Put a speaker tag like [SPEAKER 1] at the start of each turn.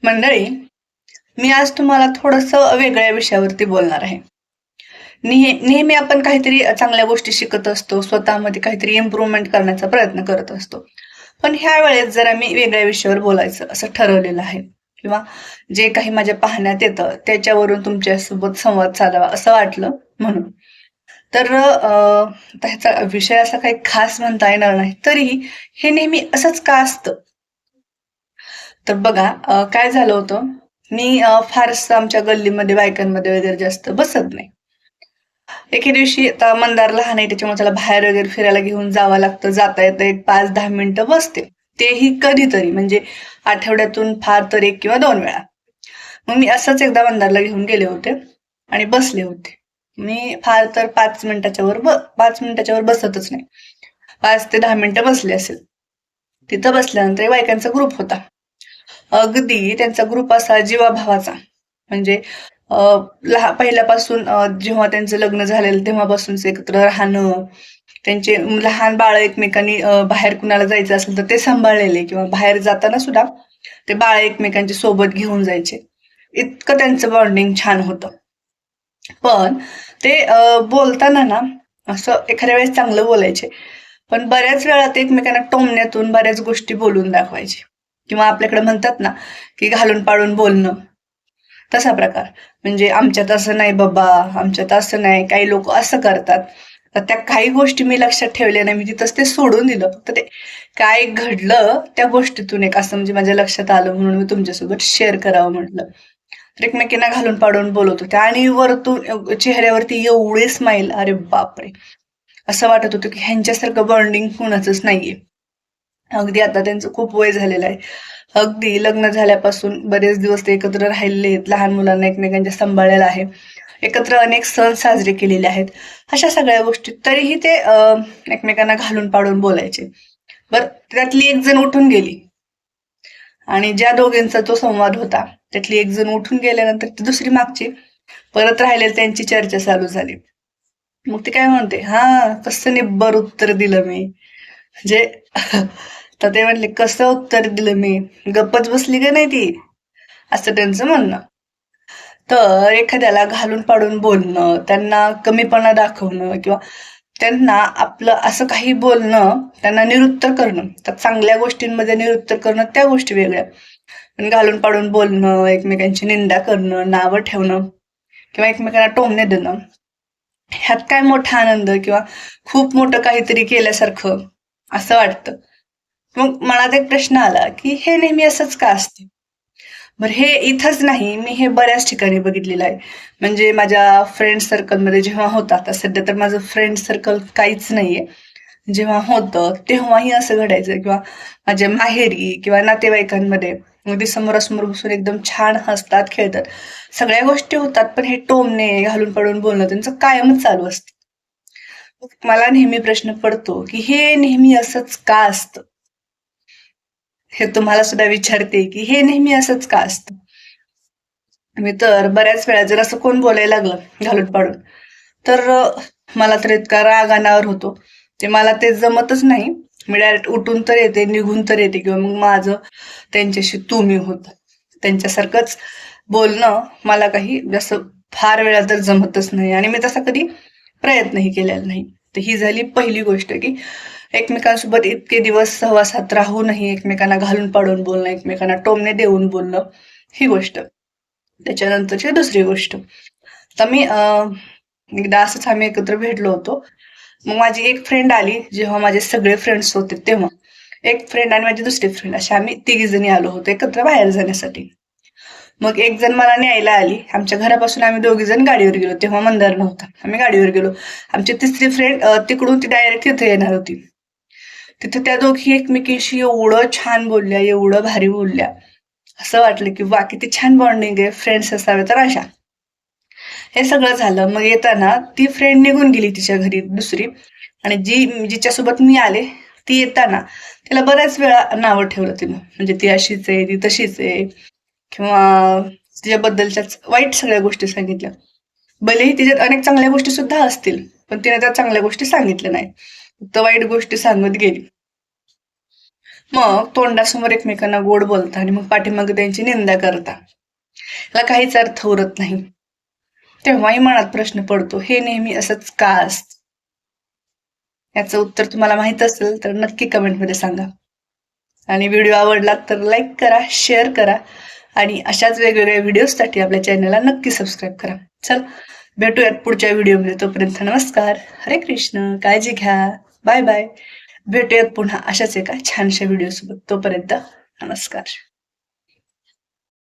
[SPEAKER 1] मंडळी, मी आज तुम्हाला थोडंसं वेगळ्या विषयावरती बोलणार आहे. नेहमी आपण काहीतरी चांगल्या गोष्टी शिकत असतो, स्वतःमध्ये काहीतरी इम्प्रूव्हमेंट करण्याचा प्रयत्न करत असतो. पण ह्या वेळेस जरा मी वेगळ्या विषयावर बोलायचं असं ठरवलेलं आहे किंवा जे काही माझ्या पाहण्यात येतं त्याच्यावरून तुमच्यासोबत संवाद साधावा असं वाटलं म्हणून. तर त्याचा विषय असा काही खास म्हणता येणार नाही. तरीही हे नेहमी असंच का असतं? तर बघा काय झालं होतं, मी फारसं आमच्या गल्लीमध्ये बायकांमध्ये वगैरे जास्त बसत नाही. एके दिवशी आता मंदार लहान आहे त्याच्यामुळे त्याला बाहेर वगैरे फिरायला घेऊन जावं लागतं. जाता येतं एक 5-10 मिनिटं बसते. तेही कधीतरी म्हणजे आठवड्यातून फार तर 1 किंवा 2 वेळा. मग मी असंच एकदा मंदारला घेऊन गेले होते आणि बसले होते. मी फार तर 5 मिनिटाच्या वर बसतच नाही. 5 ते 10 मिनिटं बसले असेल. तिथं बसल्यानंतर एक बायकांचा ग्रुप होता. अगदी त्यांचा ग्रुप असा जीवाभावाचा. म्हणजे पहिल्यापासून जेव्हा त्यांचं लग्न झालेलं तेव्हापासूनच एकत्र राहणं, त्यांचे लहान बाळ एकमेकांनी बाहेर कुणाला जायचं असेल तर ते सांभाळलेले किंवा बाहेर जाताना सुद्धा ते बाळ एकमेकांच्या सोबत घेऊन जायचे. इतकं त्यांचं बॉन्डिंग छान होतं. पण ते बोलताना ना असं एखाद्या वेळेस चांगलं बोलायचे. पण बऱ्याच वेळा ते एकमेकांना टोमण्यातून बऱ्याच गोष्टी बोलून दाखवायचे. किंवा आपल्याकडे म्हणतात ना, की घालून पाडून बोलणं. तसा प्रकार. म्हणजे आमच्यात असं नाही बाबा, आमच्यात असं नाही. काही लोक असं करतात. तर त्या काही गोष्टी मी लक्षात ठेवल्या नाही. मी तिथंच ते सोडून दिलं. फक्त ते काय घडलं त्या गोष्टीतून एक असं म्हणजे माझ्या लक्षात आलं म्हणून मी तुमच्यासोबत शेअर करावं म्हटलं. तर एकमेकींना घालून पाडून बोलत होत्या आणि वरतून चेहऱ्यावरती एवढे स्माईल, अरे बापरे! असं वाटत होतं की ह्यांच्यासारखं बॉन्डिंग कुणाचंच नाहीये. अगदी आता त्यांचं खूप वय झालेलं आहे. अगदी लग्न झाल्यापासून बरेच दिवस ते एकत्र राहिलेले आहेत. लहान मुलांना एकमेकांच्या सांभाळलेलं आहे. एकत्र अनेक सण साजरे केलेले आहेत. अशा सगळ्या गोष्टी. तरीही ते एकमेकांना घालून पाडून बोलायचे. बरं त्यातली एक जण उठून गेली आणि ज्या दोघींचा तो संवाद होता, त्यातली एक जण उठून गेल्यानंतर ती दुसरी मागची परत राहिलेली त्यांची चर्चा चालू झाली. मग ती काय म्हणते, "हां, कसं निब्बर उत्तर दिलं मी." म्हणजे तर ते म्हणले, "कसं उत्तर दिलं मी? गप्पच बसली का नाही ती?" असं त्यांचं म्हणणं. तर एखाद्याला घालून पाडून बोलणं, त्यांना कमीपणा दाखवणं किंवा त्यांना आपलं असं काही बोलणं, त्यांना निरुत्तर करणं. तर चांगल्या गोष्टींमध्ये निरुत्तर करणं त्या गोष्टी वेगळ्या. पण घालून पाडून बोलणं, एकमेकांची निंदा करणं, नावं ठेवणं किंवा एकमेकांना टोमणे देणं, ह्यात काय मोठा आनंद किंवा खूप मोठं काहीतरी केल्यासारखं असं वाटतं. मग मनात एक प्रश्न आला, की हे नेहमी असंच का असतं? बरं हे इथंच नाही, मी हे बऱ्याच ठिकाणी बघितलेलं आहे. म्हणजे माझ्या फ्रेंड सर्कलमध्ये जेव्हा होतं, आता सध्या तर माझं फ्रेंड सर्कल काहीच नाहीये. जेव्हा होतं तेव्हाही असं घडायचं किंवा माझ्या माहेरी किंवा नातेवाईकांमध्ये अगदी समोरासमोर बसून एकदम छान हसतात, खेळतात. सगळ्या गोष्टी होतात, पण हे टोमणे, घालून पडून बोलणं त्यांचं कायमच चालू असतं. मग मला नेहमी प्रश्न पडतो, की हे नेहमी असंच का असतं? हे तुम्हाला सुद्धा विचारते, की हे नेहमी असंच का असतं? मी तर बऱ्याच वेळा जर असं कोण बोलायला लागलं घालून पाडून, तर मला तर इतका राग अनावर होतो. ते मला ते जमतच नाही. मी डायरेक्ट उठून तर येते, निघून तर येते किंवा मग माझं त्यांच्याशी तू-मी होतं. त्यांच्यासारखंच बोलणं मला काही जसं फार वेळा तर जमतच नाही आणि मी तसा कधी प्रयत्नही केलेला नाही. तर ही झाली पहिली गोष्ट, की एकमेकांसोबत इतके दिवस सहवासात राहूनही एकमेकांना घालून पाडून बोलणं, एकमेकांना टोमणे देऊन बोलणं, ही गोष्ट. त्याच्यानंतरची दुसरी गोष्ट. तर मी एकदा असंच आम्ही एकत्र भेटलो होतो. मग माझी एक फ्रेंड आली, जेव्हा माझे सगळे फ्रेंड्स होते तेव्हा. एक फ्रेंड आणि माझी दुसरी फ्रेंड अशा आम्ही तिघीजणी आलो होतो एकत्र बाहेर जाण्यासाठी. मग एक जण मला न्यायला आली. आमच्या घरापासून आम्ही दोघी जण गाडीवर गेलो. तेव्हा मंदार नव्हता. आम्ही गाडीवर गेलो. आमची तिसरी फ्रेंड तिकडून ती डायरेक्ट तिथे येणार होती. तिथे त्या दोघी एकमेकींशी एवढं छान बोलल्या, एवढं भारी बोलल्या. असं वाटलं की वाह! किती छान बॉन्डिंग आहे. फ्रेंड्स असावे तर अशा. हे सगळं झालं. मग येताना ती फ्रेंड निघून गेली तिच्या घरी दुसरी आणि जिच्यासोबत मी आले, ती येताना तिला बऱ्याच वेळा नावं ठेवलं तिनं. म्हणजे ती अशीच आहे, ती तशीच आहे किंवा तिच्याबद्दलच्याच वाईट सगळ्या गोष्टी सांगितल्या. भलेही तिच्यात अनेक चांगल्या गोष्टी सुद्धा असतील, पण तिने त्या चांगल्या गोष्टी सांगितल्या नाहीत. फक्त वाईट गोष्टी सांगत गेली. मग तोंडासमोर एकमेकांना गोड बोलता आणि मग पाठीमागे त्यांची निंदा करता, याला काहीच अर्थ उरत नाही. तेव्हाही मनात प्रश्न पडतो, हे नेहमी असंच का असतं? याचं उत्तर तुम्हाला माहित असेल तर नक्की कमेंटमध्ये सांगा. आणि व्हिडिओ आवडला तर लाईक करा, शेअर करा आणि अशाच वेगवेगळ्या व्हिडिओसाठी आपल्या चॅनलला नक्की सबस्क्राईब करा. चल भेटूयात पुढच्या व्हिडिओमध्ये. तोपर्यंत नमस्कार, हरे कृष्ण, काळजी घ्या, बाय बाय. भेटूयात पुन्हा अशाच एका छानशा व्हिडिओ सोबत. तोपर्यंत नमस्कार.